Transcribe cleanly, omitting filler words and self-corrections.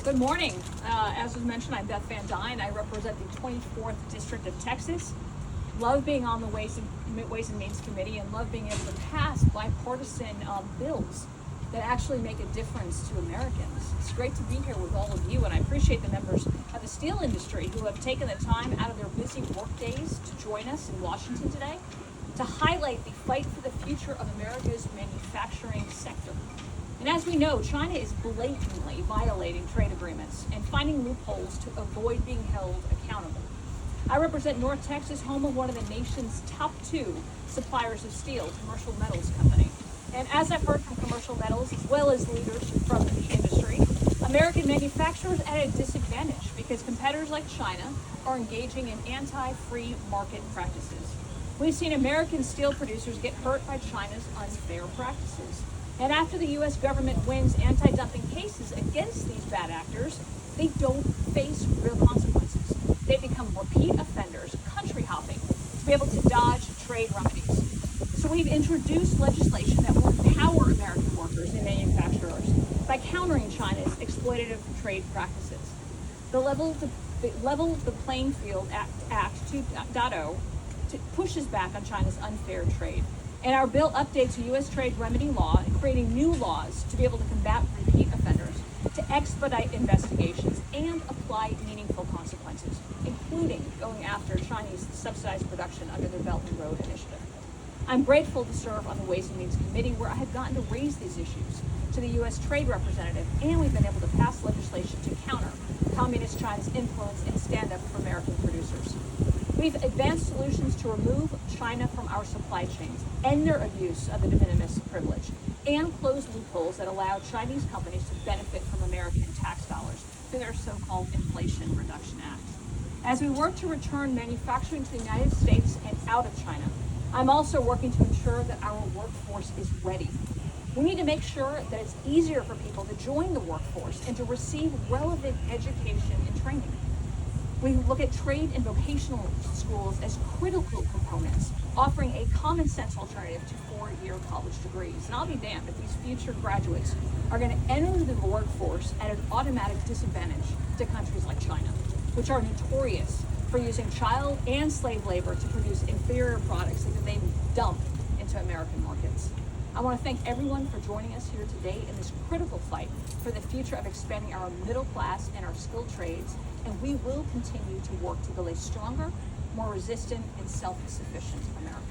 Good morning. As was mentioned, I'm Beth Van Duyne. I represent the 24th District of Texas. Love being on the Ways and Means Committee and love being able to pass bipartisan bills that actually make a difference to Americans. It's great to be here with all of you, and I appreciate the members of the steel industry who have taken the time out of their busy work days to join us in Washington today to highlight the fight for the future of America's manufacturing sector. And as we know, China is blatantly violating trade agreements and finding loopholes to avoid being held accountable. I represent North Texas, home of one of the nation's top 2 suppliers of steel, Commercial Metals Company. And as I've heard from Commercial Metals, as well as leaders from the industry, American manufacturers are at a disadvantage because competitors like China are engaging in anti-free market practices. We've seen American steel producers get hurt by China's unfair practices. And after the U.S. government wins anti-dumping cases against these bad actors, they don't face real consequences. They become repeat offenders, country hopping, to be able to dodge trade remedies. So we've introduced legislation that will empower American workers and manufacturers by countering China's exploitative trade practices. The Level the Playing Field Act 2.0 pushes back on China's unfair trade. And our bill updates the U.S. trade remedy law, creating new laws to be able to combat repeat offenders, to expedite investigations, and apply meaningful consequences, including going after Chinese subsidized production under the Belt and Road Initiative. I'm grateful to serve on the Ways and Means Committee, where I have gotten to raise these issues to the U.S. Trade Representative, and we've been able to pass legislation to counter Communist China's influence and stand up for American producers. We've advanced solutions to remove China from our supply chains, end their abuse of the de minimis privilege, and close loopholes that allow Chinese companies to benefit from American tax dollars through their so-called Inflation Reduction Act. As we work to return manufacturing to the United States and out of China, I'm also working to ensure that our workforce is ready. We need to make sure that it's easier for people to join the workforce and to receive relevant education and training. We look at trade and vocational schools as critical components, offering a common sense alternative to 4-year college degrees. And I'll be damned if these future graduates are going to enter the workforce at an automatic disadvantage to countries like China, which are notorious for using child and slave labor to produce inferior products that they dump into American markets. I want to thank everyone for joining us here today in this critical fight for the future of expanding our middle class and our skilled trades, and we will continue to work to build a stronger, more resistant, and self-sufficient America.